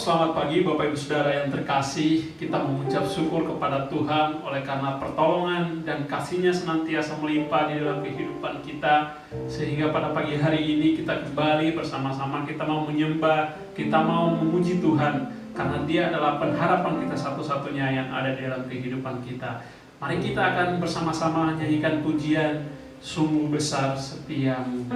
selamat pagi Bapak Ibu Saudara yang terkasih. Kita mengucap syukur kepada Tuhan oleh karena pertolongan dan kasih-Nya senantiasa melimpah di dalam kehidupan kita. Sehingga pada pagi hari ini kita kembali bersama-sama, kita mau menyembah, kita mau memuji Tuhan. Karena Dia adalah pengharapan kita satu-satunya yang ada di dalam kehidupan kita. Mari kita akan bersama-sama nyanyikan pujian Sungguh Besar Setiamu.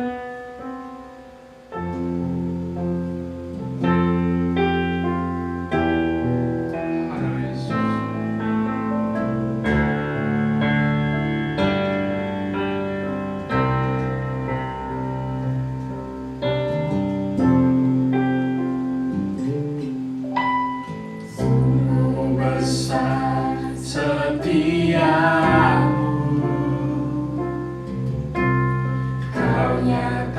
Kau nyata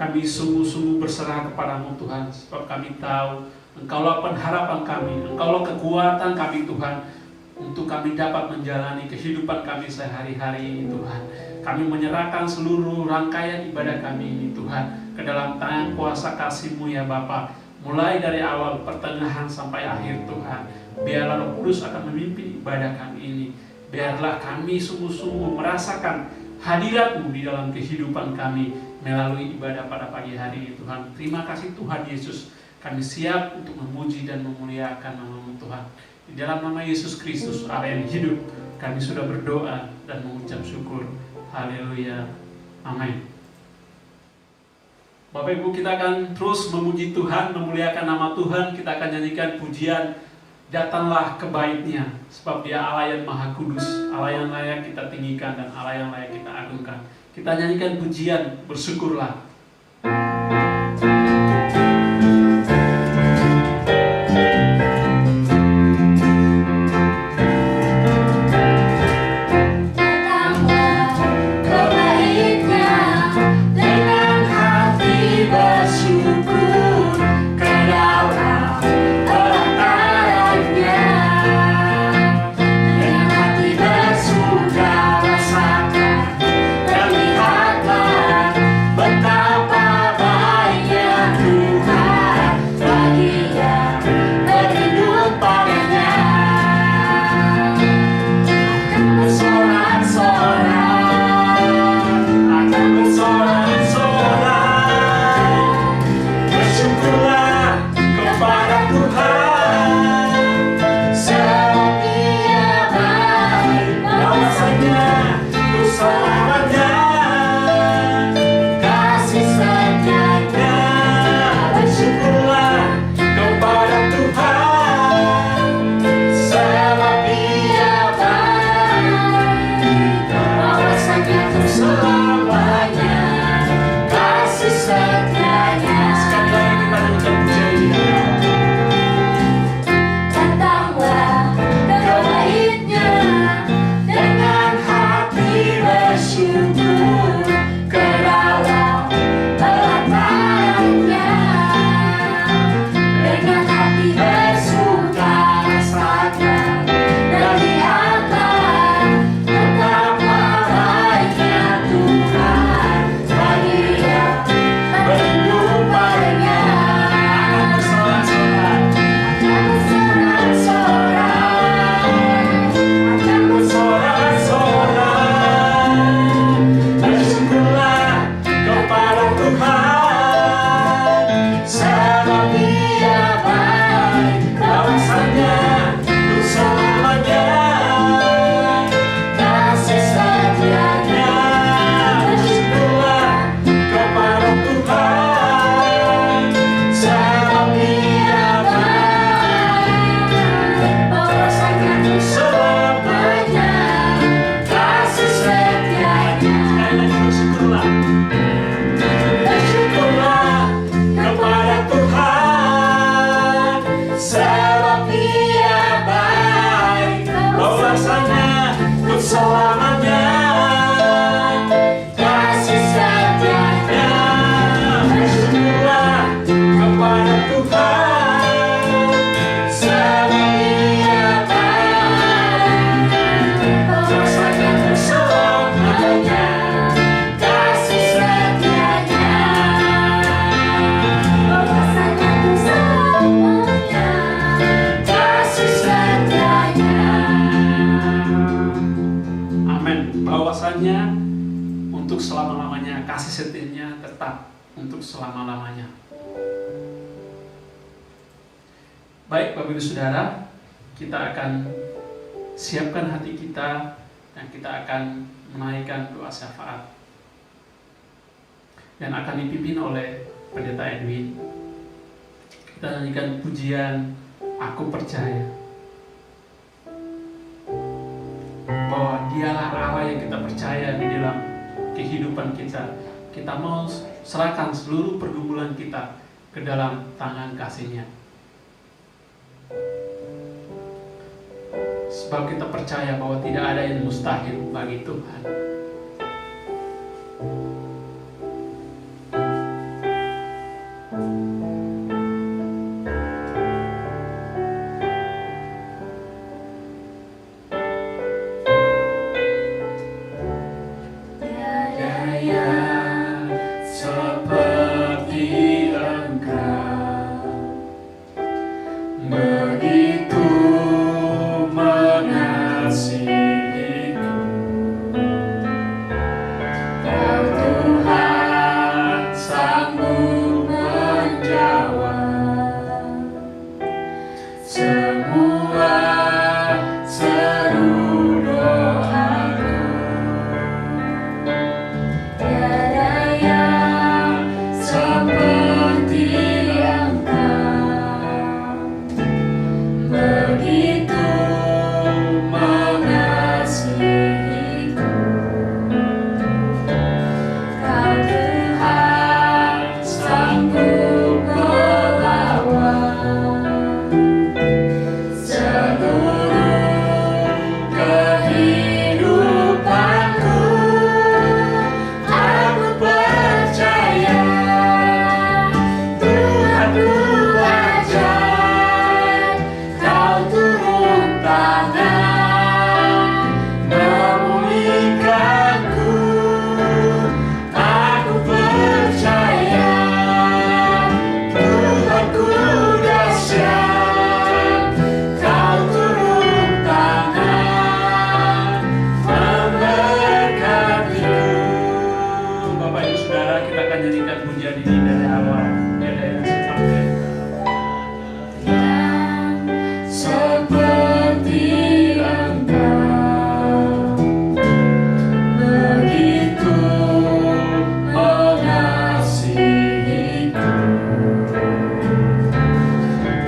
Kami sungguh-sungguh berserah kepadamu Tuhan, sebab kami tahu Engkaulah pengharapan kami, Engkaulah kekuatan kami Tuhan, untuk kami dapat menjalani kehidupan kami sehari-hari ini Tuhan. Kami menyerahkan seluruh rangkaian ibadah kami ini Tuhan ke dalam tangan kuasa kasih-Mu ya Bapa. Mulai dari awal, pertengahan sampai akhir Tuhan. Biarlah Roh Kudus akan memimpin ibadah kami ini. Biarlah kami sungguh-sungguh merasakan hadirat-Mu di dalam kehidupan kami melalui ibadah pada pagi hari ini Tuhan. Terima kasih Tuhan Yesus. Kami siap untuk memuji dan memuliakan nama-Mu Tuhan. Di dalam nama Yesus Kristus, Allah yang hidup, kami sudah berdoa dan mengucap syukur. Haleluya. Amin. Bapak Ibu, kita akan terus memuji Tuhan, memuliakan nama Tuhan. Kita akan nyanyikan pujian Datanglah ke Bait-Nya, sebab Dia Allah yang Maha Kudus, Allah yang layak kita tinggikan dan Allah yang layak kita agungkan. Kita nyanyikan pujian Bersyukurlah. Baik Bapak Ibu Saudara, kita akan siapkan hati kita dan kita akan menaikkan doa syafaat yang akan dipimpin oleh Pendeta Edwin. Kita nyanyikan pujian Aku Percaya bahwa Dialah Allah yang kita percaya di dalam kehidupan kita. Kita mau serahkan seluruh pergumulan kita ke dalam tangan kasih-Nya. Sebab kita percaya bahwa tidak ada yang mustahil bagi Tuhan. nyanyikan pujian ini dari awal. Ada yang seperti seperti Engkau, begitu mengasihiku.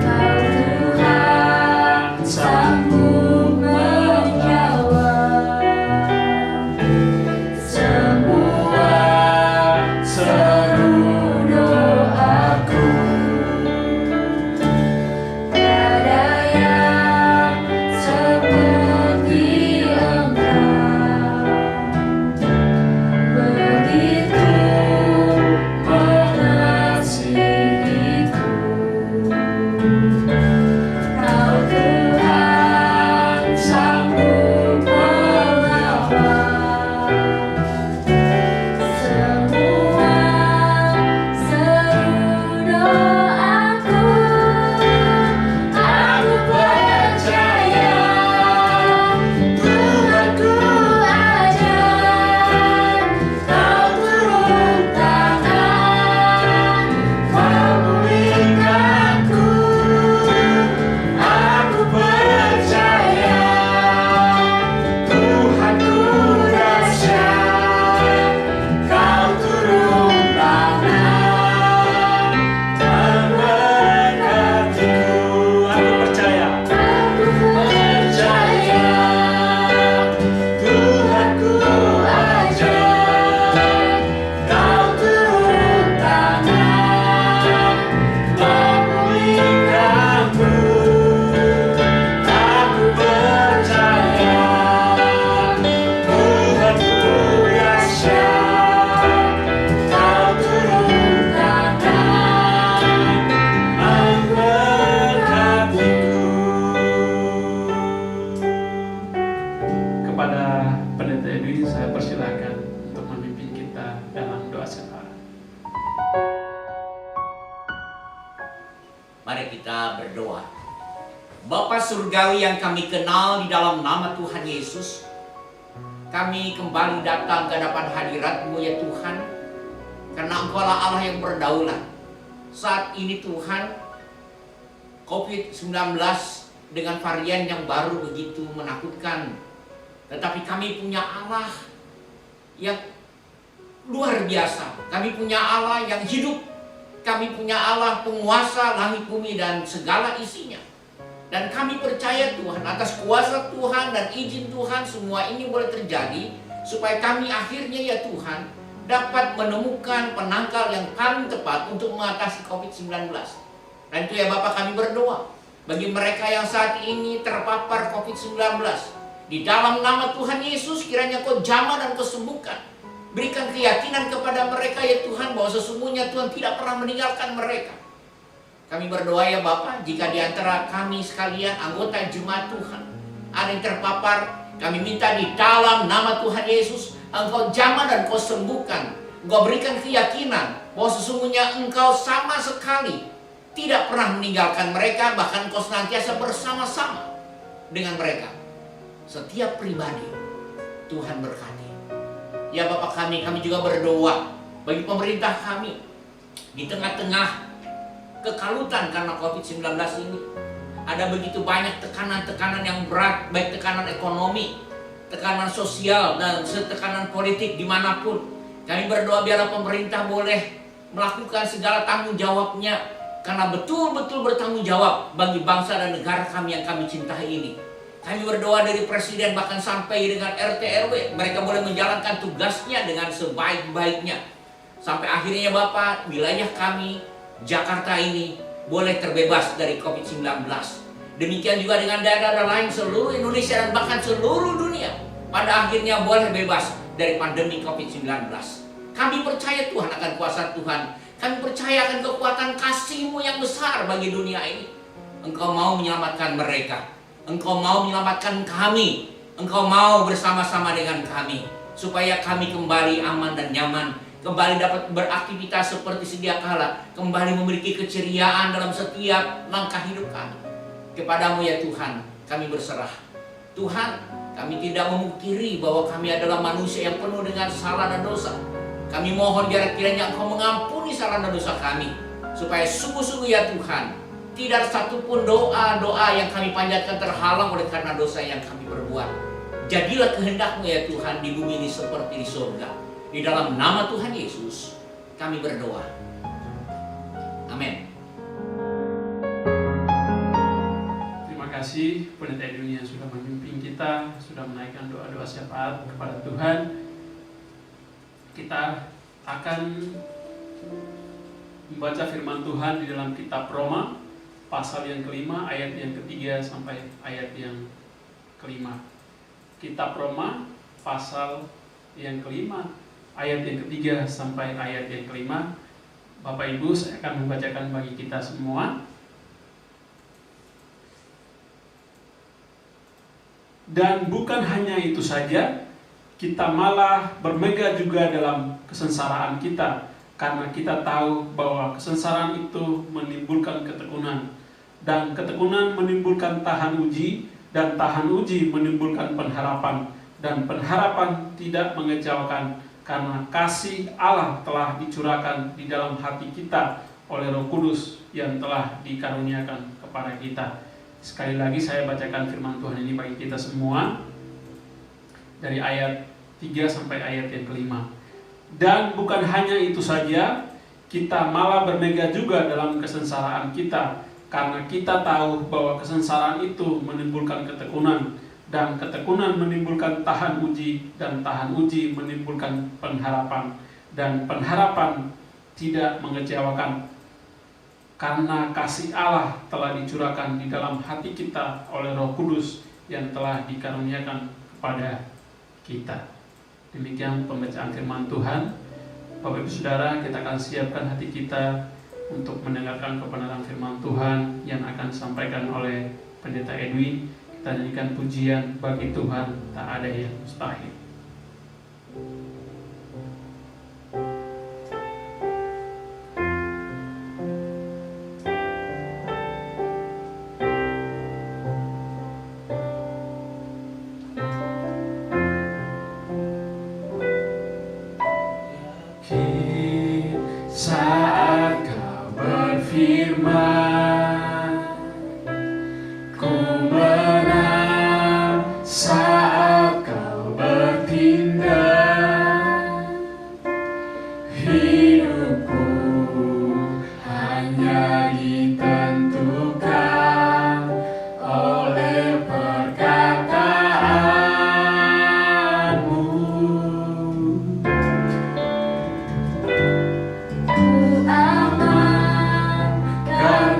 Kau Tuhan sanggup menjawab semua seru doaku. Tiada yang seperti Engkau, begitu mengasihiku. Kau Tuhan sanggup mengawal semua seru doaku. Aku percaya Tuhanku ajar. Kau turun tangan, kau pulihkanku. Aku percaya Tuhanku dahsyat. Kau turun tangan, memberkatiku. Aku percaya. Aku percaya Tuhanku ajar. Kau turun tangan, memulihkanku. Aku percaya Tuhanku dahsyat. Kau turun tangan, Kepada Pendeta Edwin saya persilakan untuk memimpin kita dalam doa syafaat. Mari kita berdoa. Bapa Surgawi yang kami kenal, di dalam nama Tuhan Yesus, kami kembali datang ke hadapan hadirat-Mu ya Tuhan, karena Engkaulah Allah yang berdaulat. Saat ini Tuhan, COVID-19 dengan varian yang baru begitu menakutkan, tetapi kami punya Allah yang luar biasa. Kami punya Allah yang hidup. Kami punya Allah penguasa langit bumi dan segala isinya. Dan kami percaya Tuhan, atas kuasa Tuhan dan izin Tuhan semua ini boleh terjadi, supaya kami akhirnya ya Tuhan dapat menemukan penangkal yang paling tepat untuk mengatasi COVID-19. Dan itu ya Bapak, kami berdoa bagi mereka yang saat ini terpapar COVID-19, di dalam nama Tuhan Yesus kiranya Kau jamah dan Kau sembuhkan. Berikan keyakinan kepada mereka ya Tuhan, bahwa sesungguhnya Tuhan tidak pernah meninggalkan mereka. Kami berdoa ya Bapak, jika di antara kami sekalian anggota jemaat Tuhan ada yang terpapar, kami minta di dalam nama Tuhan Yesus Engkau jamah dan Kau sembuhkan. Engkau berikan keyakinan bahwa sesungguhnya Engkau sama sekali tidak pernah meninggalkan mereka, bahkan Engkau senantiasa bersama-sama dengan mereka. Setiap pribadi Tuhan berkati. Ya Bapak kami juga berdoa bagi pemerintah kami di tengah-tengah kekalutan karena COVID-19 ini. Ada begitu banyak tekanan-tekanan yang berat, baik tekanan ekonomi, tekanan sosial, dan tekanan politik dimanapun. Kami berdoa biarlah pemerintah boleh melakukan segala tanggung jawabnya, karena betul-betul bertanggung jawab bagi bangsa dan negara kami yang kami cintai ini. Kami berdoa dari presiden bahkan sampai dengan RT RW, mereka boleh menjalankan tugasnya dengan sebaik-baiknya. Sampai akhirnya Bapak, wilayah kami Jakarta ini boleh terbebas dari COVID-19. Demikian juga dengan daerah-daerah lain seluruh Indonesia dan bahkan seluruh dunia pada akhirnya boleh bebas dari pandemi COVID-19. Kami percaya Tuhan akan kuasa Tuhan. Kami percaya akan kekuatan kasih-Mu yang besar bagi dunia ini. Engkau mau menyelamatkan mereka. Engkau mau menyelamatkan kami. Engkau mau bersama-sama dengan kami, supaya kami kembali aman dan nyaman, kembali dapat beraktivitas seperti sedia kala, kembali memiliki keceriaan dalam setiap langkah hidup kami. Kepadamu ya Tuhan, kami berserah. Tuhan, kami tidak memungkiri bahwa kami adalah manusia yang penuh dengan salah dan dosa. Kami mohon biar kiranya Engkau mengampuni salah dosa kami, supaya sungguh-sungguh ya Tuhan, tidak satupun doa-doa yang kami panjatkan terhalang oleh karena dosa yang kami perbuat. Jadilah kehendak-Mu ya Tuhan di bumi ini seperti di surga. Di dalam nama Tuhan Yesus kami berdoa. Amin. Terima kasih Pendeta Edwin yang sudah memimpin kita, sudah menaikkan doa-doa syafaat kepada Tuhan. Kita akan membaca firman Tuhan di dalam kitab Roma pasal yang kelima, ayat yang ketiga sampai ayat yang kelima. Kitab Roma pasal yang kelima, ayat yang ketiga sampai ayat yang kelima. Bapak Ibu, saya akan membacakan bagi kita semua. Dan bukan hanya itu saja, kita malah bermegah juga dalam kesengsaraan kita, karena kita tahu bahwa kesengsaraan itu menimbulkan ketekunan, dan ketekunan menimbulkan tahan uji, dan tahan uji menimbulkan pengharapan, dan pengharapan tidak mengecewakan, karena kasih Allah telah dicurahkan di dalam hati kita oleh Roh Kudus yang telah dikaruniakan kepada kita. Sekali lagi saya bacakan firman Tuhan ini bagi kita semua dari ayat 3 sampai ayat yang kelima. Dan bukan hanya itu saja, kita malah bermegah juga dalam kesengsaraan kita, karena kita tahu bahwa kesengsaraan itu menimbulkan ketekunan, dan ketekunan menimbulkan tahan uji, dan tahan uji menimbulkan pengharapan, dan pengharapan tidak mengecewakan, karena kasih Allah telah dicurahkan di dalam hati kita oleh Roh Kudus yang telah dikaruniakan kepada kita. Demikian pembacaan firman Tuhan. Bapak Ibu Saudara, kita akan siapkan hati kita untuk mendengarkan kebenaran firman Tuhan yang akan disampaikan oleh Pendeta Edwin. Kita nyanyikan pujian bagi Tuhan tak ada yang mustahil. Saat kau berfirman, ku menang. Saat kau bertindak, hidupku hanya ditentukan oleh perkataanmu. Ku aman karena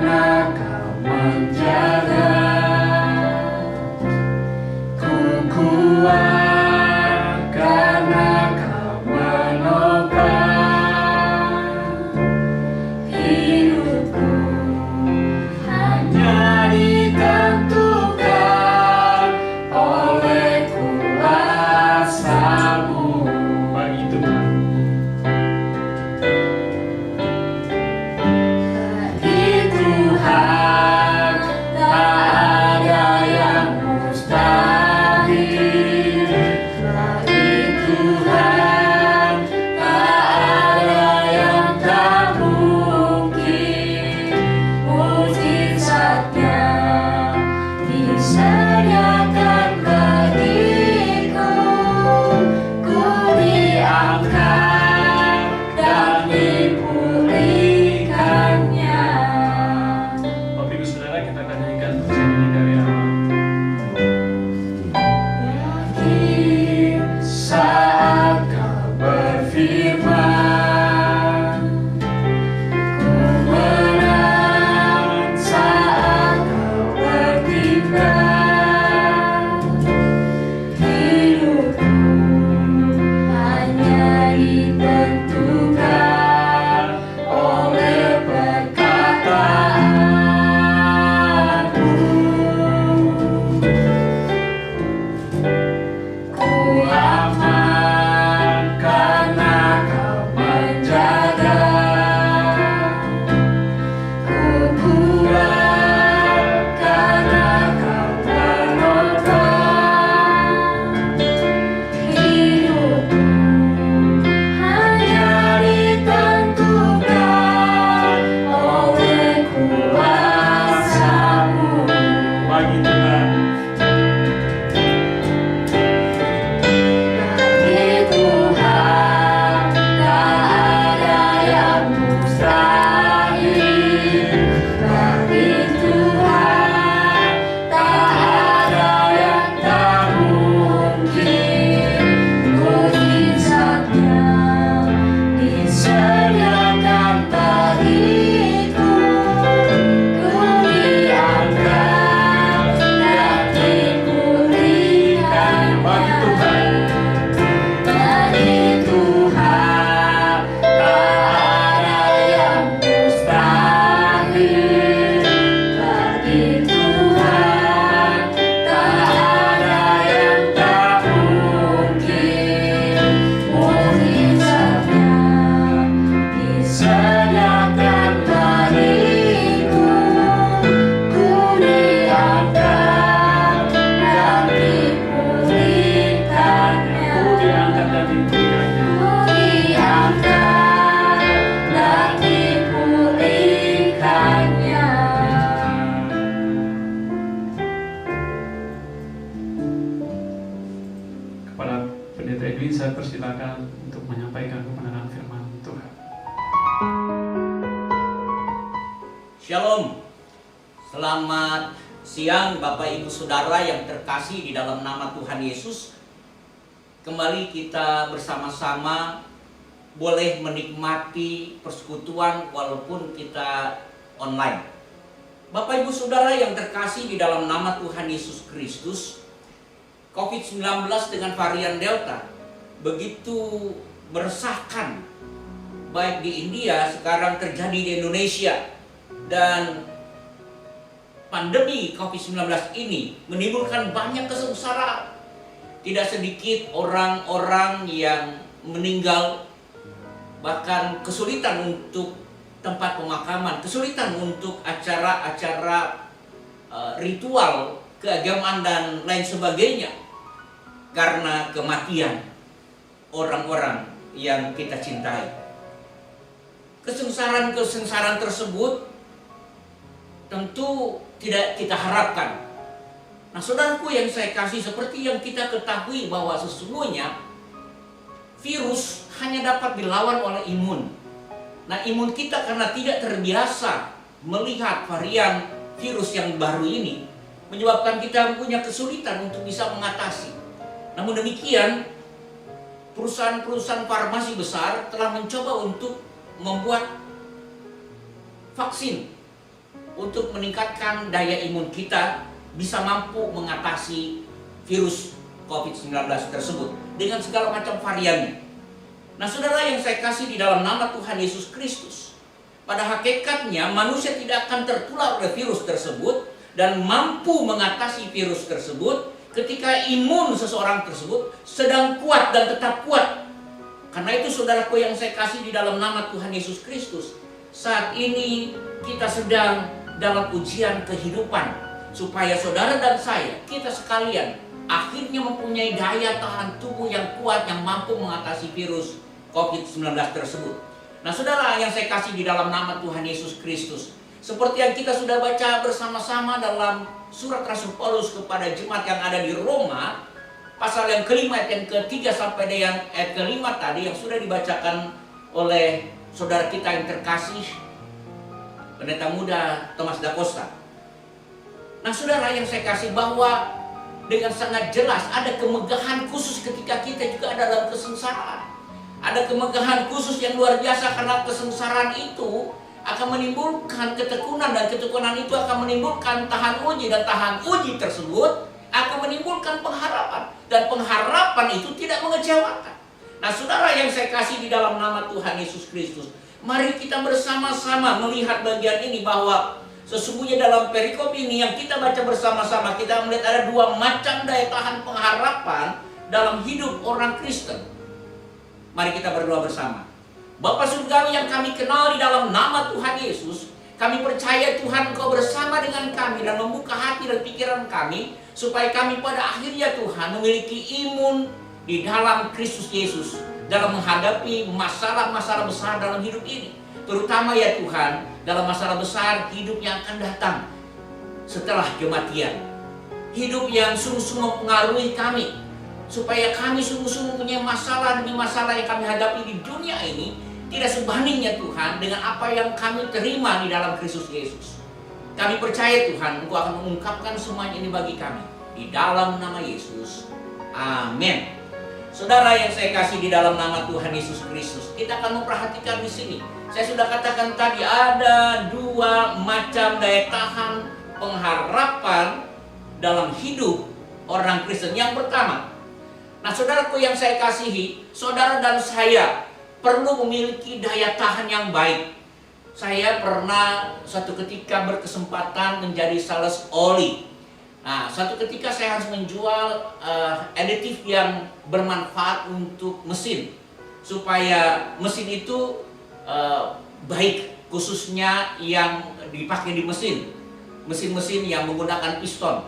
Sediakan bagiku, ku diangkat dan dipulihkannya. Ku diangkat dan dipulihkannya. Ku diangkat dan dipulihkannya. Kepada Pendeta Edwin saya persilakan untuk menyampaikan kebenaran firman Tuhan. Shalom. Selamat siang Bapak Ibu Saudara yang terkasih di dalam nama Tuhan Yesus. Kembali kita bersama-sama boleh menikmati persekutuan walaupun kita online. Bapak Ibu Saudara yang terkasih di dalam nama Tuhan Yesus Kristus, COVID-19 dengan varian Delta begitu meresahkan, baik di India, sekarang terjadi di Indonesia. Dan pandemi COVID-19 ini menimbulkan banyak kesengsaraan. Tidak sedikit orang-orang yang meninggal, bahkan kesulitan untuk tempat pemakaman, kesulitan untuk acara-acara ritual keagamaan dan lain sebagainya karena kematian orang-orang yang kita cintai. Kesengsaraan-kesengsaraan tersebut tentu tidak kita harapkan. Nah, saudaraku yang saya kasih, seperti yang kita ketahui bahwa sesungguhnya virus hanya dapat dilawan oleh imun. Nah, imun kita karena tidak terbiasa melihat varian virus yang baru ini menyebabkan kita punya kesulitan untuk bisa mengatasi. Namun demikian, perusahaan-perusahaan farmasi besar telah mencoba untuk membuat vaksin untuk meningkatkan daya imun kita bisa mampu mengatasi virus COVID-19 tersebut dengan segala macam variannya. Nah, saudara yang saya kasih di dalam nama Tuhan Yesus Kristus, pada hakikatnya manusia tidak akan tertular oleh virus tersebut dan mampu mengatasi virus tersebut ketika imun seseorang tersebut sedang kuat dan tetap kuat. Karena itu saudaraku yang saya kasih di dalam nama Tuhan Yesus Kristus, saat ini kita sedang dalam ujian kehidupan, supaya saudara dan saya, kita sekalian akhirnya mempunyai daya tahan tubuh yang kuat yang mampu mengatasi virus COVID-19 tersebut. Nah, saudara yang saya kasih di dalam nama Tuhan Yesus Kristus, seperti yang kita sudah baca bersama-sama dalam surat Rasul Paulus kepada jemaat yang ada di Roma, pasal yang kelima ayat yang ketiga sampai dengan ayat kelima tadi yang sudah dibacakan oleh saudara kita yang terkasih, Pendeta Muda Thomas Da Costa. Nah, saudara yang saya kasih, bahwa dengan sangat jelas ada kemegahan khusus ketika kita juga ada dalam kesengsaraan. Ada kemegahan khusus yang luar biasa karena kesengsaraan itu akan menimbulkan ketekunan, dan ketekunan itu akan menimbulkan tahan uji, dan tahan uji tersebut akan menimbulkan pengharapan, dan pengharapan itu tidak mengecewakan. Nah, saudara yang saya kasih di dalam nama Tuhan Yesus Kristus, mari kita bersama-sama melihat bagian ini, bahwa sesungguhnya dalam perikop ini yang kita baca bersama-sama, kita melihat ada dua macam daya tahan pengharapan dalam hidup orang Kristen. Mari kita berdoa bersama. Bapa Surgawi yang kami kenal di dalam nama Tuhan Yesus, kami percaya Tuhan Engkau bersama dengan kami dan membuka hati dan pikiran kami, supaya kami pada akhirnya Tuhan memiliki imun di dalam Kristus Yesus dalam menghadapi masalah-masalah besar dalam hidup ini. Terutama ya Tuhan, dalam masalah besar hidup yang akan datang setelah kematian. Hidup yang sungguh-sungguh mempengaruhi kami, supaya kami sungguh-sungguh punya masalah demi masalah yang kami hadapi di dunia ini tidak sebandingnya Tuhan dengan apa yang kami terima di dalam Kristus Yesus. Kami percaya Tuhan Engkau akan mengungkapkan semuanya ini bagi kami di dalam nama Yesus. Amin. Saudara yang saya kasih di dalam nama Tuhan Yesus Kristus, kita akan memperhatikan di sini. Saya sudah katakan tadi ada dua macam daya tahan pengharapan dalam hidup orang Kristen. Yang pertama, nah saudaraku yang saya kasihi, saudara dan saya perlu memiliki daya tahan yang baik. Saya pernah suatu ketika berkesempatan menjadi sales oli. Nah, suatu ketika saya harus menjual aditif yang bermanfaat untuk mesin, supaya mesin itu baik, khususnya yang dipakai di mesin-mesin yang menggunakan piston.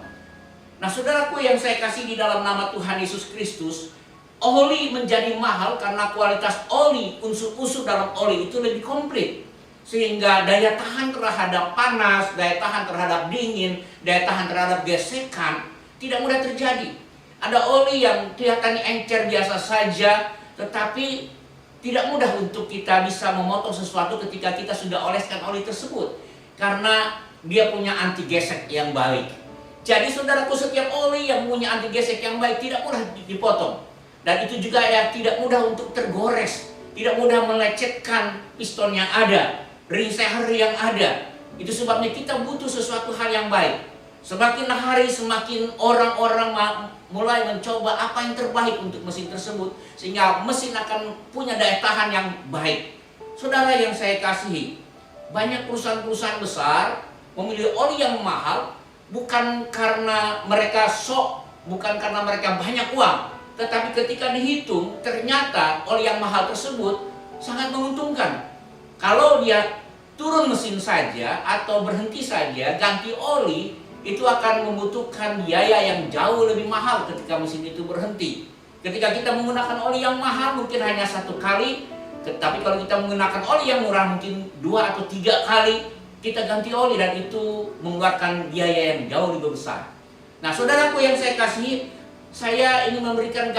Nah, saudaraku yang saya kasih di dalam nama Tuhan Yesus Kristus, oli menjadi mahal karena kualitas oli, unsur-unsur dalam oli itu lebih komplit. Sehingga daya tahan terhadap panas, daya tahan terhadap dingin, daya tahan terhadap gesekan tidak mudah terjadi. Ada oli yang kelihatannya encer biasa saja, tetapi tidak mudah untuk kita bisa memotong sesuatu ketika kita sudah oleskan oli tersebut. Karena dia punya anti gesek yang baik. Jadi saudaraku, setiap oli yang punya anti gesek yang baik tidak mudah dipotong. Dan itu juga ya tidak mudah untuk tergores, tidak mudah melecetkan piston yang ada, ring seher yang ada. Itu sebabnya kita butuh sesuatu hal yang baik. Semakin hari semakin orang-orang mulai mencoba apa yang terbaik untuk mesin tersebut, sehingga mesin akan punya daya tahan yang baik. Saudara yang saya kasihi, banyak perusahaan-perusahaan besar memilih oli yang mahal bukan karena mereka sok, bukan karena mereka banyak uang, tetapi ketika dihitung ternyata oli yang mahal tersebut sangat menguntungkan. Kalau dia turun mesin saja atau berhenti saja ganti oli, itu akan membutuhkan biaya yang jauh lebih mahal ketika mesin itu berhenti. Ketika kita menggunakan oli yang mahal mungkin hanya 1 kali, tetapi kalau kita menggunakan oli yang murah mungkin 2 atau 3 kali kita ganti oli, dan itu mengeluarkan biaya yang jauh lebih besar. Nah, saudaraku yang saya kasihi, saya ingin memberikan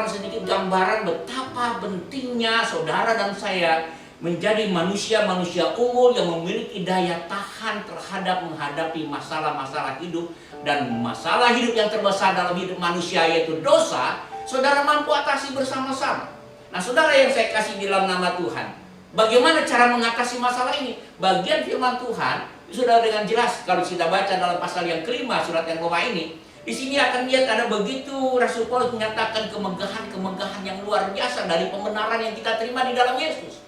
sedikit gambaran betapa pentingnya saudara dan saya menjadi manusia-manusia unggul yang memiliki daya tahan terhadap menghadapi masalah-masalah hidup. Dan masalah hidup yang terbesar dalam hidup manusia yaitu dosa, saudara mampu atasi bersama-sama. Nah, saudara yang saya kasih di dalam nama Tuhan, bagaimana cara mengatasi masalah ini? Bagian firman Tuhan sudah dengan jelas kalau kita baca dalam pasal yang kelima surat yang Roma ini. Di sini akan lihat ada begitu Rasul Paulus menyatakan kemegahan yang luar biasa dari pembenaran yang kita terima di dalam Yesus.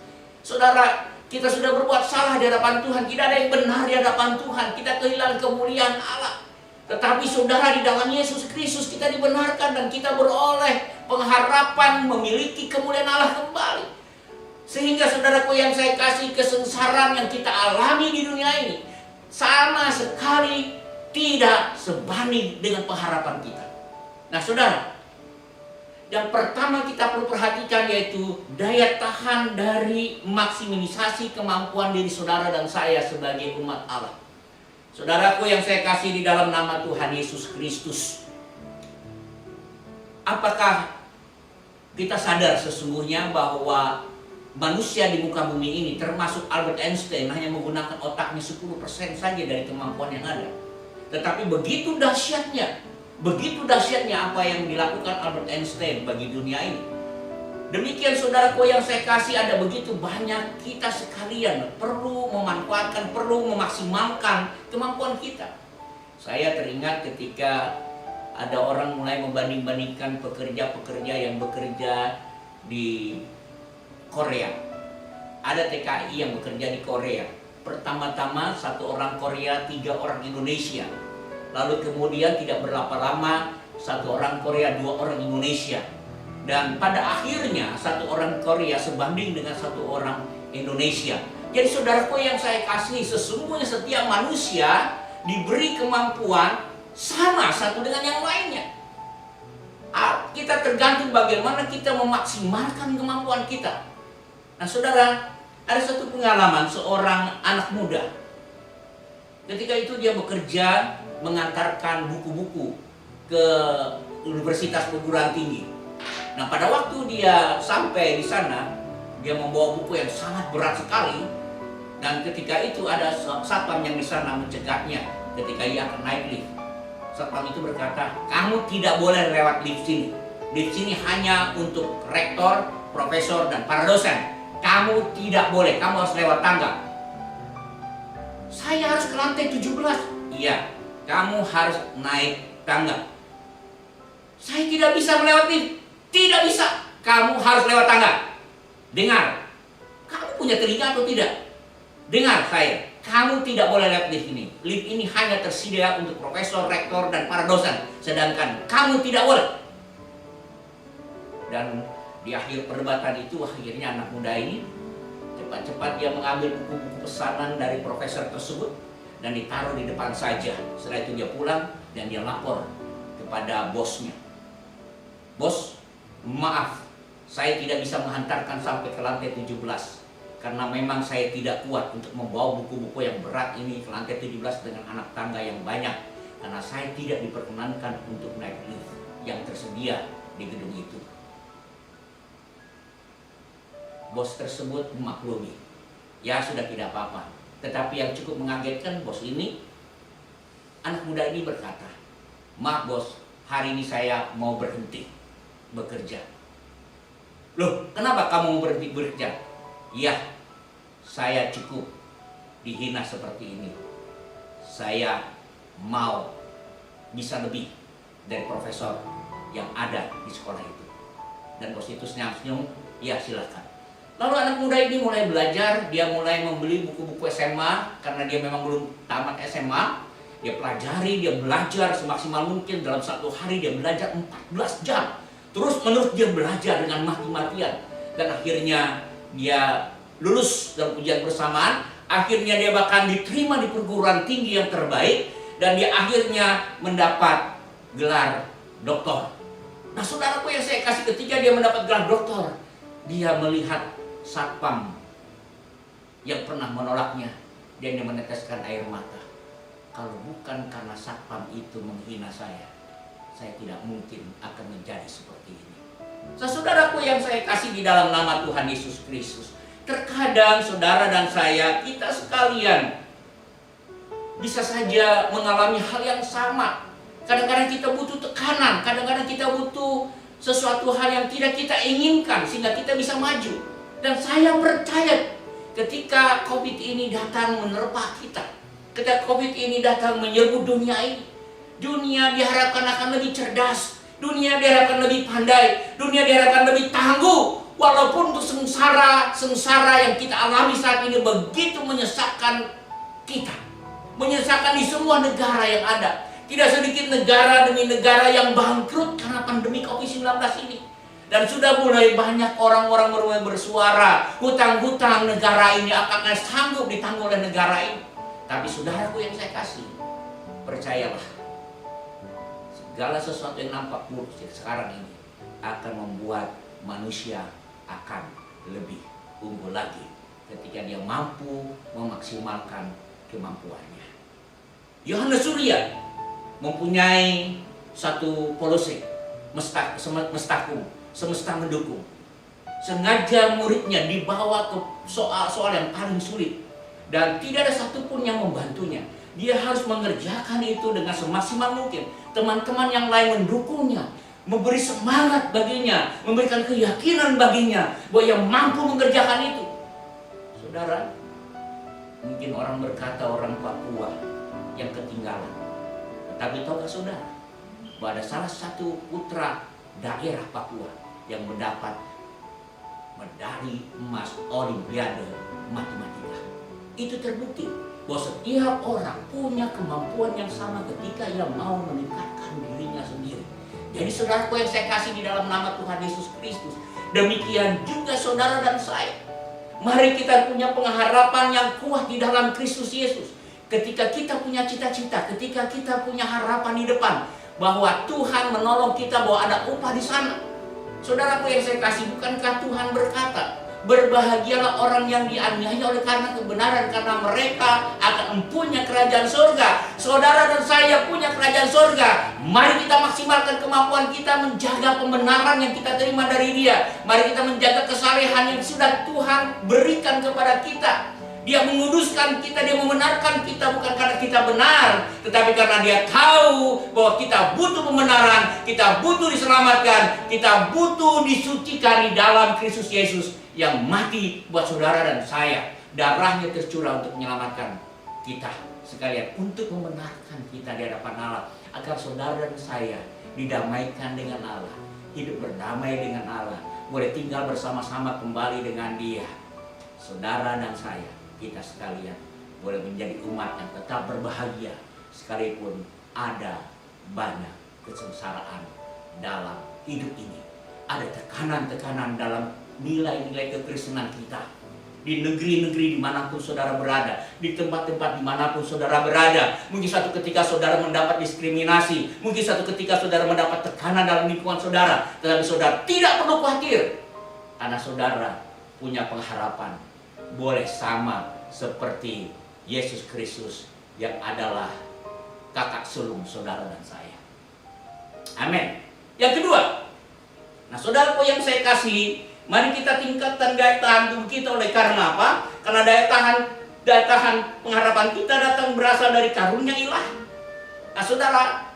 Saudara, kita sudah berbuat salah di hadapan Tuhan, tidak ada yang benar di hadapan Tuhan, kita kehilangan kemuliaan Allah. Tetapi saudara, di dalam Yesus Kristus kita dibenarkan dan kita beroleh pengharapan memiliki kemuliaan Allah kembali. Sehingga saudaraku yang saya kasih, kesengsaraan yang kita alami di dunia ini sama sekali tidak sebanding dengan pengharapan kita. Nah, saudara, yang pertama kita perlu perhatikan yaitu daya tahan dari maksimisasi kemampuan diri saudara dan saya sebagai umat Allah. Saudaraku yang saya kasih di dalam nama Tuhan Yesus Kristus, apakah kita sadar sesungguhnya bahwa manusia di muka bumi ini, termasuk Albert Einstein, hanya menggunakan otaknya 10% saja dari kemampuan yang ada. Tetapi begitu dahsyatnya apa yang dilakukan Albert Einstein bagi dunia ini. Demikian saudaraku yang saya kasih, ada begitu banyak kita sekalian perlu memanfaatkan, perlu memaksimalkan kemampuan kita. Saya teringat ketika ada orang mulai membanding-bandingkan pekerja-pekerja yang bekerja di Korea. Ada TKI yang bekerja di Korea. Pertama-tama 1 orang Korea, 3 orang Indonesia. Lalu kemudian tidak berapa lama 1 orang Korea, 2 orang Indonesia. Dan pada akhirnya 1 orang Korea sebanding dengan 1 orang Indonesia. Jadi saudaraku yang saya kasih, sesungguhnya setiap manusia diberi kemampuan sama satu dengan yang lainnya. Kita tergantung bagaimana kita memaksimalkan kemampuan kita. Nah, saudara, ada satu pengalaman seorang anak muda. Ketika itu dia bekerja mengantarkan buku-buku ke universitas perguruan tinggi. Nah, pada waktu dia sampai di sana, dia membawa buku yang sangat berat sekali. Dan ketika itu ada satpam yang di sana mencegahnya ketika ia akan naik lift. Satpam itu berkata, "Kamu tidak boleh lewat lift sini. Lift sini hanya untuk rektor, profesor, dan para dosen. Kamu tidak boleh, kamu harus lewat tangga." "Saya harus ke lantai 17. "Iya, kamu harus naik tangga." "Saya tidak bisa melewati." "Tidak bisa, kamu harus lewat tangga." "Dengar, kamu punya telinga atau tidak? Dengar saya, kamu tidak boleh lewat lift ini. Lift ini hanya tersedia untuk profesor, rektor, dan para dosen. Sedangkan kamu tidak boleh." Dan di akhir perdebatan itu akhirnya anak muda ini Cepat-cepat dia mengambil buku-buku pesanan dari profesor tersebut dan ditaruh di depan saja. Setelah itu dia pulang dan dia lapor kepada bosnya. Bos, maaf, saya tidak bisa menghantarkan sampai ke lantai 17 karena memang saya tidak kuat untuk membawa buku-buku yang berat ini ke lantai 17 dengan anak tangga yang banyak, karena saya tidak diperkenankan untuk naik lift yang tersedia di gedung itu. Bos tersebut memaklumi. Ya sudah, tidak apa-apa. Tetapi yang cukup mengagetkan bos ini, anak muda ini berkata, "Maaf bos, hari ini saya mau berhenti bekerja." "Loh, kenapa kamu mau berhenti bekerja?" "Ya, saya cukup dihina seperti ini. Saya mau bisa lebih dari profesor yang ada di sekolah itu." Dan bos itu senyum-senyum, "Ya silakan." Lalu anak muda ini mulai belajar, dia mulai membeli buku-buku SMA karena dia memang belum tamat SMA. Dia pelajari, dia belajar semaksimal mungkin. Dalam satu hari dia belajar 14 jam. Terus menerus dia belajar dengan mati-matian. Dan akhirnya dia lulus dalam ujian bersamaan. Akhirnya dia bahkan diterima di perguruan tinggi yang terbaik. Dan dia akhirnya mendapat gelar doktor. Nah saudaraku yang saya kasih, ketika dia mendapat gelar doktor, dia melihat satpam yang pernah menolaknya dan dia meneteskan air mata. Kalau bukan karena satpam itu menghina saya tidak mungkin akan menjadi seperti ini. Saudaraku yang saya kasih di dalam nama Tuhan Yesus Kristus, terkadang saudara dan saya, kita sekalian bisa saja mengalami hal yang sama. Kadang-kadang kita butuh tekanan, kadang-kadang kita butuh sesuatu hal yang tidak kita inginkan sehingga kita bisa maju. Dan saya percaya ketika COVID ini datang menerpa kita, ketika COVID ini datang menyerbu dunia ini, dunia diharapkan akan lebih cerdas, dunia diharapkan lebih pandai, dunia diharapkan lebih tangguh. Walaupun untuk sengsara yang kita alami saat ini begitu menyesakkan kita, menyesakkan di semua negara yang ada. Tidak sedikit negara demi negara yang bangkrut karena pandemi COVID-19 ini. Dan sudah mulai banyak orang-orang mulai bersuara, hutang-hutang negara ini akan sanggup ditanggung oleh negara ini. Tapi saudaraku yang saya kasih, percayalah, segala sesuatu yang nampak buruk sekarang ini akan membuat manusia akan lebih unggul lagi ketika dia mampu memaksimalkan kemampuannya. Yohanes Surya mempunyai satu polisi, semesta mendukung. Sengaja muridnya dibawa ke soal-soal yang paling sulit dan tidak ada satupun yang membantunya. Dia harus mengerjakan itu dengan semaksimal mungkin. Teman-teman yang lain mendukungnya, memberi semangat baginya, memberikan keyakinan baginya bahwa ia mampu mengerjakan itu. Saudara, mungkin orang berkata orang Papua yang ketinggalan. Tapi tahukah saudara bahwa ada salah satu putra daerah Papua yang mendapat medali emas Olimpiade Matematika. Itu terbukti bahwa setiap orang punya kemampuan yang sama ketika ia mau meningkatkan dirinya sendiri. Jadi saudaraku yang saya kasih di dalam nama Tuhan Yesus Kristus, demikian juga saudara dan saya. Mari kita punya pengharapan yang kuat di dalam Kristus Yesus. Ketika kita punya cita-cita, ketika kita punya harapan di depan, bahwa Tuhan menolong kita, bahwa ada upah di sana. Saudaraku yang saya kasih, bukankah Tuhan berkata, berbahagialah orang yang dianiaya oleh karena kebenaran, karena mereka akan mempunyai kerajaan surga. Saudara dan saya punya kerajaan surga. Mari kita maksimalkan kemampuan kita menjaga pembenaran yang kita terima dari Dia. Mari kita menjaga kesalehan yang sudah Tuhan berikan kepada kita. Dia menguduskan kita, Dia membenarkan kita bukan karena kita benar, tetapi karena Dia tahu bahwa kita butuh pembenaran, kita butuh diselamatkan, kita butuh disucikan di dalam Kristus Yesus yang mati buat saudara dan saya. Darahnya tercurah untuk menyelamatkan kita sekalian, untuk membenarkan kita di hadapan Allah, agar saudara dan saya didamaikan dengan Allah, hidup berdamai dengan Allah, boleh tinggal bersama-sama kembali dengan Dia. Saudara dan saya, kita sekalian boleh menjadi umat yang tetap berbahagia sekalipun ada banyak kesengsaraan dalam hidup ini. Ada tekanan-tekanan dalam nilai-nilai kekristenan kita. di negeri-negeri dimanapun saudara berada, di tempat-tempat dimanapun saudara berada. Mungkin suatu ketika saudara mendapat diskriminasi, mungkin suatu ketika saudara mendapat tekanan dalam lingkungan saudara, tetapi saudara tidak perlu khawatir, karena saudara punya pengharapan. Boleh sama seperti Yesus Kristus yang adalah kakak sulung saudara dan saya. Amin. Yang kedua, nah saudaraku yang saya kasih, mari kita tingkatkan daya tahan tubuh kita. Oleh karena apa? Karena daya tahan pengharapan kita datang berasal dari karunia ilahi. Nah saudara,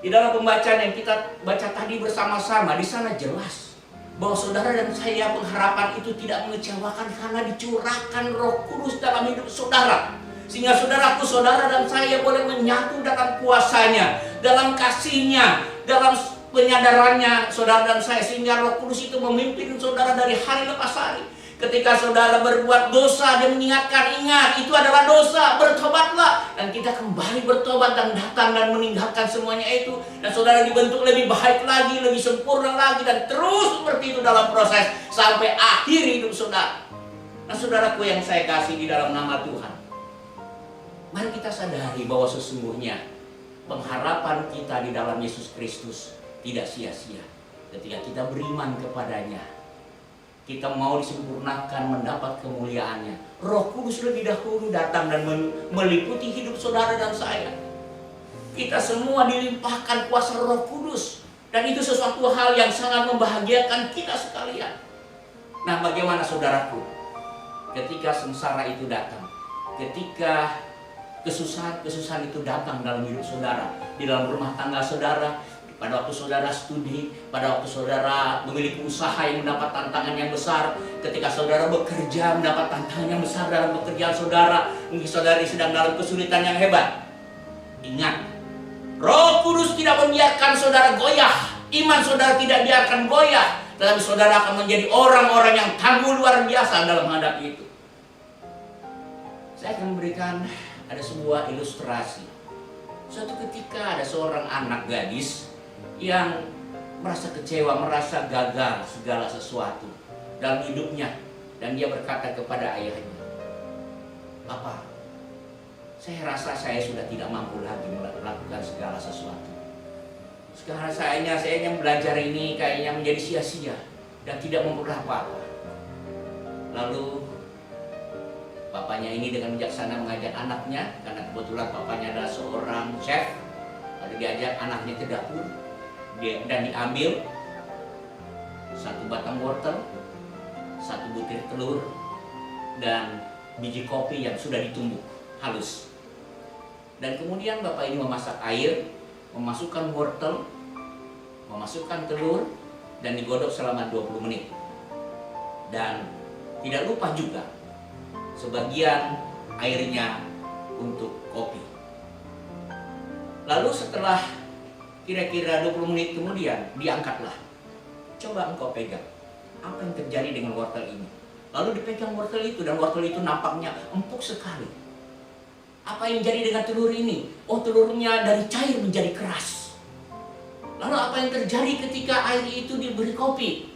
di dalam pembacaan yang kita baca tadi bersama-sama, di sana jelas bahwa saudara dan saya pengharapan itu tidak mengecewakan karena dicurahkan Roh Kudus dalam hidup saudara. Sehingga saudaraku, saudara dan saya boleh menyatu dalam kuasanya, dalam kasihnya, dalam penyadarannya saudara dan saya. Sehingga Roh Kudus itu memimpin saudara dari hari lepas hari. Ketika saudara berbuat dosa, dia mengingatkan, ingat itu adalah dosa, bertobatlah. Dan kita kembali bertobat dan datang dan meninggalkan semuanya itu. Dan saudara dibentuk lebih baik lagi, lebih sempurna lagi. Dan terus seperti itu dalam proses sampai akhir hidup saudara. Nah saudaraku yang saya kasih di dalam nama Tuhan, mari kita sadari bahwa sesungguhnya pengharapan kita di dalam Yesus Kristus tidak sia-sia. Ketika kita beriman kepadanya, kita mau disempurnakan mendapat kemuliaannya. Roh Kudus lebih dahulu datang dan meliputi hidup saudara dan saya. Kita semua dilimpahkan kuasa Roh Kudus. Dan itu sesuatu hal yang sangat membahagiakan kita sekalian. Nah bagaimana saudaraku? Ketika sengsara itu datang, ketika kesusahan itu datang dalam hidup saudara, di dalam rumah tangga saudara, pada waktu saudara studi, pada waktu saudara memiliki usaha yang mendapat tantangan yang besar, ketika saudara bekerja mendapat tantangan yang besar dalam pekerjaan saudara, mungkin saudara sedang dalam kesulitan yang hebat. Ingat, Roh Kudus tidak membiarkan saudara goyah, iman saudara tidak biarkan goyah, tetapi saudara akan menjadi orang-orang yang tangguh luar biasa dalam menghadapi itu. Saya akan memberikan ada sebuah ilustrasi. Suatu ketika ada seorang anak gadis yang merasa kecewa, merasa gagal segala sesuatu dalam hidupnya. Dan dia berkata kepada ayahnya, "Papa, saya rasa saya sudah tidak mampu lagi melakukan segala sesuatu. Sekarang saya belajar ini kayaknya menjadi sia-sia dan tidak memperoleh apa-apa." Lalu bapaknya ini dengan bijaksana mengajak anaknya, karena kebetulan bapaknya adalah seorang chef. Lalu diajak anaknya ke dapur dan diambil satu batang wortel, satu butir telur, dan biji kopi yang sudah ditumbuk halus. Dan kemudian bapak ini memasak air, memasukkan wortel, memasukkan telur, dan digodok selama 20 menit. Dan tidak lupa juga sebagian airnya untuk kopi. Lalu setelah kira-kira 20 menit kemudian diangkatlah. Coba engkau pegang, apa yang terjadi dengan wortel ini? Lalu dipegang wortel itu dan wortel itu nampaknya empuk sekali. Apa yang jadi dengan telur ini? Oh, telurnya dari cair menjadi keras. Lalu apa yang terjadi ketika air itu diberi kopi?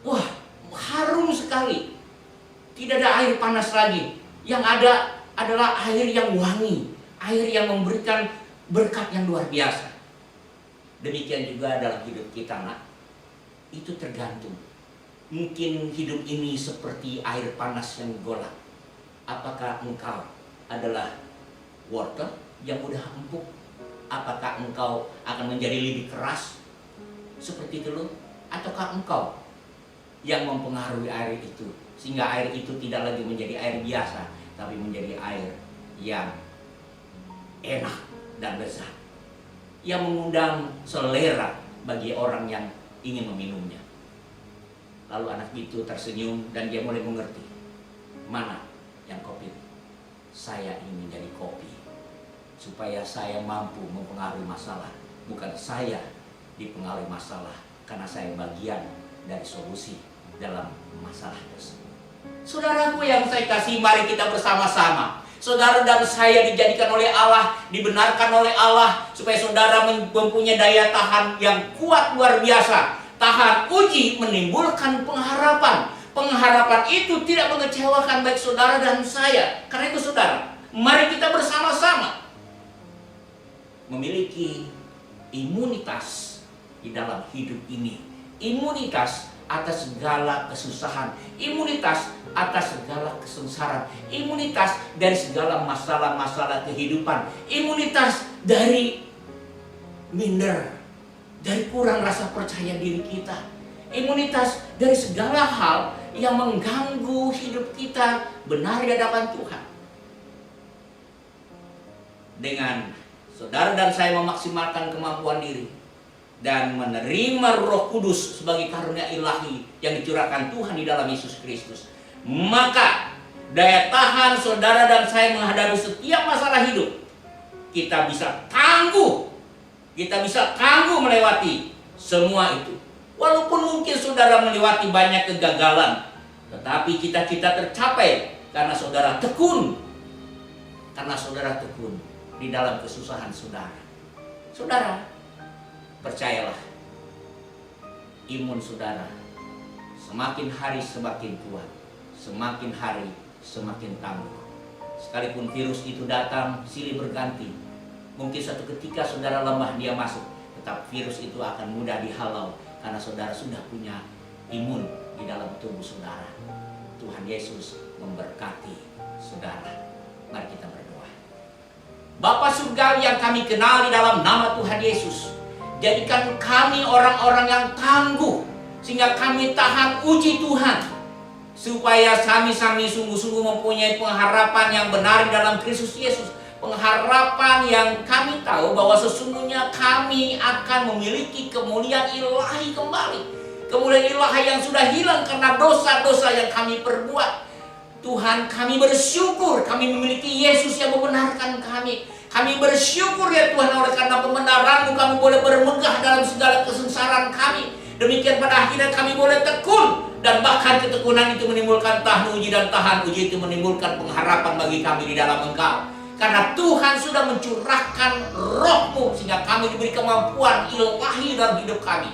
Wah, harum sekali. Tidak ada air panas lagi. Yang ada adalah air yang wangi, air yang memberikan berkat yang luar biasa. Demikian juga dalam hidup kita, nak. Itu tergantung. Mungkin hidup ini seperti air panas yang golak. Apakah engkau adalah wortel yang mudah empuk? Apakah engkau akan menjadi lebih keras seperti telur? Ataukah engkau yang mempengaruhi air itu, sehingga air itu tidak lagi menjadi air biasa, tapi menjadi air yang enak dan lezat, yang mengundang selera bagi orang yang ingin meminumnya. Lalu anak itu tersenyum dan dia mulai mengerti, mana yang kopi? Saya ingin menjadi kopi, supaya saya mampu mempengaruhi masalah, bukan saya dipengaruhi masalah, karena saya bagian dari solusi dalam masalah tersebut. Saudaraku yang saya kasih, mari kita bersama-sama. Saudara dan saya dijadikan oleh Allah, dibenarkan oleh Allah, supaya saudara mempunyai daya tahan yang kuat luar biasa. Tahan uji menimbulkan pengharapan. pengharapan itu tidak mengecewakan baik saudara dan saya. Karena itu saudara, mari kita bersama-sama memiliki imunitas di dalam hidup ini. Imunitas atas segala kesusahan, imunitas atas segala kesengsaraan, imunitas dari segala masalah-masalah kehidupan, imunitas dari minder, dari kurang rasa percaya diri kita, imunitas dari segala hal yang mengganggu hidup kita benar di hadapan Tuhan. Dengan saudara dan saya memaksimalkan kemampuan diri dan menerima Roh Kudus sebagai karunia ilahi yang dicurahkan Tuhan di dalam Yesus Kristus, maka daya tahan saudara dan saya menghadapi setiap masalah hidup kita bisa tangguh, melewati semua itu. Walaupun mungkin saudara melewati banyak kegagalan, tetapi cita-cita tercapai karena saudara tekun, di dalam kesusahan saudara. Saudara, percayalah, imun saudara semakin hari semakin kuat, semakin hari semakin tangguh. Sekalipun virus itu datang silih berganti, mungkin suatu ketika saudara lemah dia masuk, tetap virus itu akan mudah dihalau karena saudara sudah punya imun di dalam tubuh saudara. Tuhan Yesus memberkati saudara. Mari kita berdoa. Bapa Surgawi yang kami kenal di dalam nama Tuhan Yesus, jadikan kami orang-orang yang tangguh sehingga kami tahan uji Tuhan, supaya kami sungguh-sungguh mempunyai pengharapan yang benar di dalam Kristus Yesus. Pengharapan yang kami tahu bahwa sesungguhnya kami akan memiliki kemuliaan ilahi kembali. Kemuliaan ilahi yang sudah hilang karena dosa-dosa yang kami perbuat. Tuhan, kami bersyukur kami memiliki Yesus yang membenarkan kami. Kami bersyukur ya Tuhan, oleh karena pembenaran-Mu kami boleh bermegah dalam segala kesengsaraan kami. Demikian pada akhirnya kami boleh tekun, dan bahkan ketekunan itu menimbulkan tahan uji, dan tahan uji itu menimbulkan pengharapan bagi kami di dalam Engkau. Karena Tuhan sudah mencurahkan Roh-Mu sehingga kami diberi kemampuan ilahi dalam hidup kami.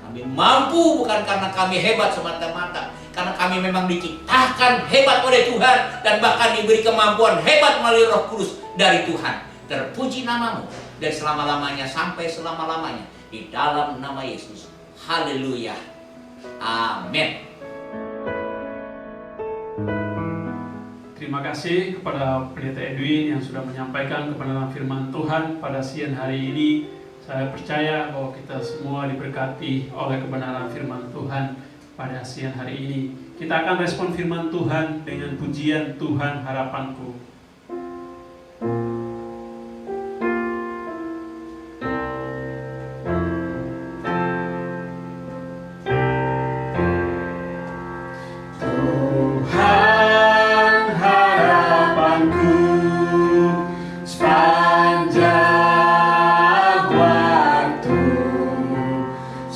Kami mampu bukan karena kami hebat semata-mata, karena kami memang diciptakan hebat oleh Tuhan, dan bahkan diberi kemampuan hebat melalui Roh Kudus dari Tuhan. Terpuji nama-Mu dari selama-lamanya sampai selama-lamanya, di dalam nama Yesus. Haleluya. Amin. Terima kasih kepada Pendeta Edwin yang sudah menyampaikan kebenaran firman Tuhan pada siang hari ini. Saya percaya bahwa kita semua diberkati oleh kebenaran firman Tuhan pada siang hari ini. Kita akan respon firman Tuhan dengan pujian Tuhan harapanku.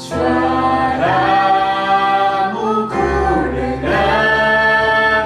Suaramu ku dengar,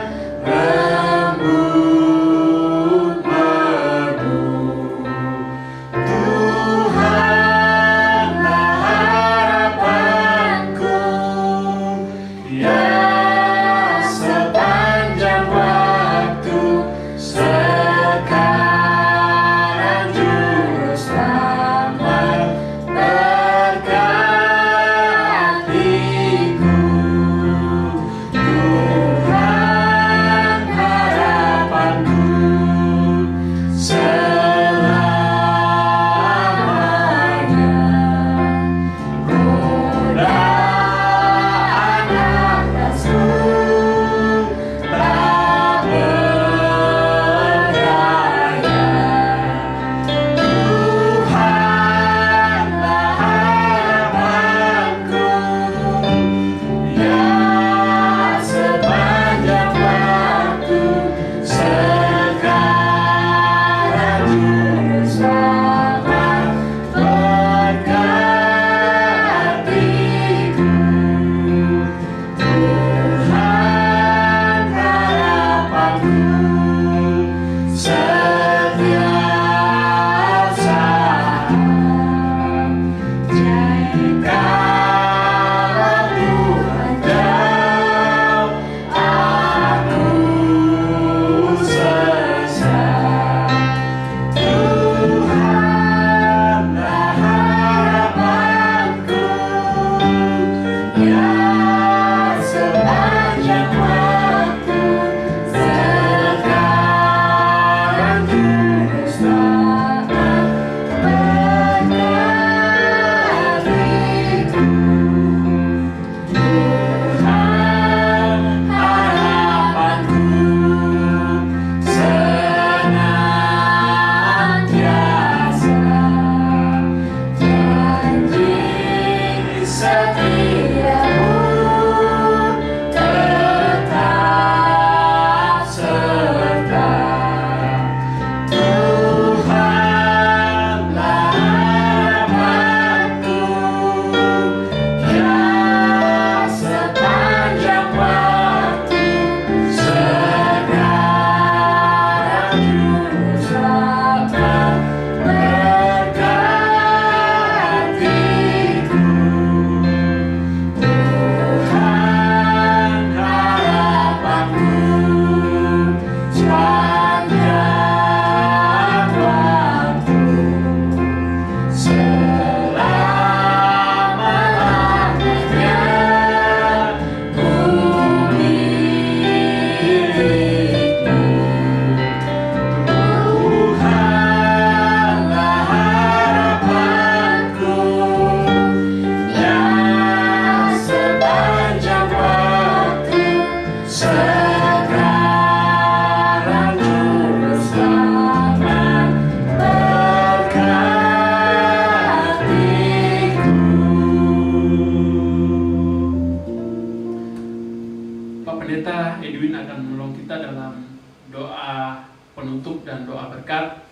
penutup dan doa berkat.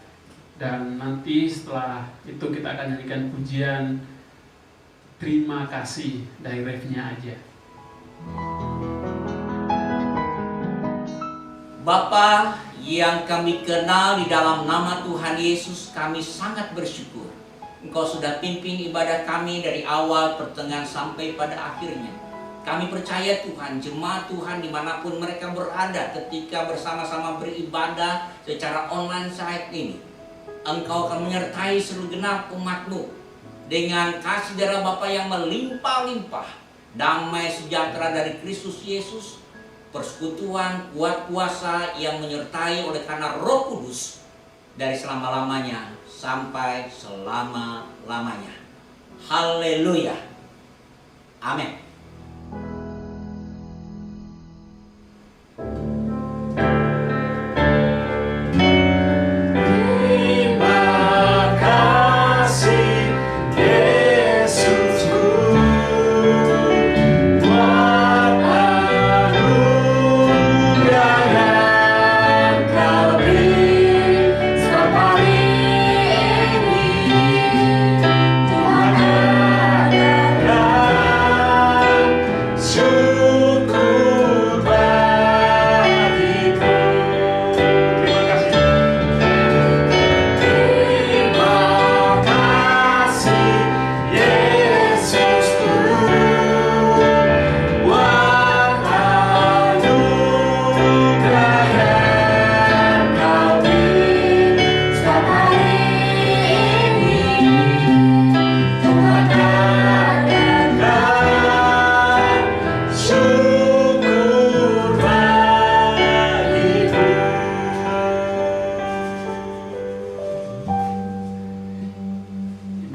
Dan nanti setelah itu kita akan nyanyikan pujian terima kasih dari refnya aja. Bapa yang kami kenal di dalam nama Tuhan Yesus, kami sangat bersyukur Engkau sudah pimpin ibadah kami dari awal, pertengahan sampai pada akhirnya. Kami percaya Tuhan, jemaat Tuhan dimanapun mereka berada ketika bersama-sama beribadah secara online saat ini, Engkau akan menyertai seluruh genap umat-Mu dengan kasih darah Bapa yang melimpah-limpah, damai sejahtera dari Kristus Yesus, persekutuan kuat kuasa yang menyertai oleh karena Roh Kudus dari selama-lamanya sampai selama-lamanya. Haleluya. Amin.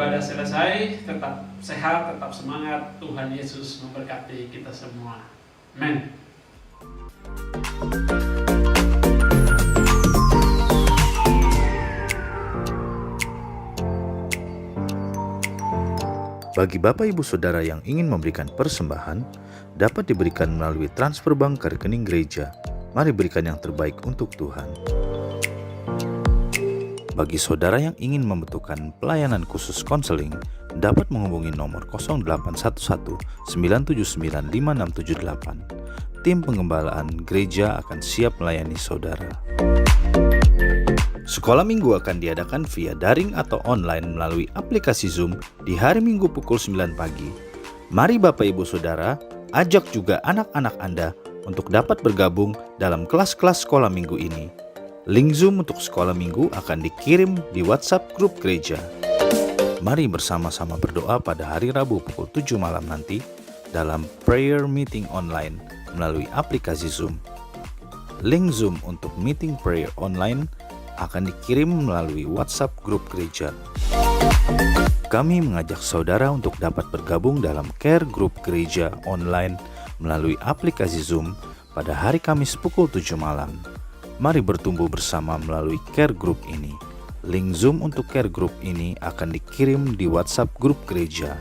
Ibadah selesai, tetap sehat, tetap semangat. Tuhan Yesus memberkati kita semua. Amin. Bagi Bapak Ibu Saudara yang ingin memberikan persembahan, dapat diberikan melalui transfer bank ke rekening gereja. Mari berikan yang terbaik untuk Tuhan. Bagi saudara yang ingin membutuhkan pelayanan khusus konseling, dapat menghubungi nomor 0811 979 5678. Tim pengembalaan gereja akan siap melayani saudara. Sekolah minggu akan diadakan via daring atau online melalui aplikasi Zoom di hari Minggu pukul 9 pagi. Mari Bapak Ibu Saudara, ajak juga anak-anak Anda untuk dapat bergabung dalam kelas-kelas sekolah minggu ini. Link Zoom untuk sekolah minggu akan dikirim di WhatsApp grup gereja. Mari bersama-sama berdoa pada hari Rabu pukul 7 malam nanti dalam prayer meeting online melalui aplikasi Zoom. Link Zoom untuk meeting prayer online akan dikirim melalui WhatsApp grup gereja. Kami mengajak saudara untuk dapat bergabung dalam care group gereja online melalui aplikasi Zoom pada hari Kamis pukul 7 malam. Mari bertumbuh bersama melalui care group ini. Link Zoom untuk care group ini akan dikirim di WhatsApp grup gereja.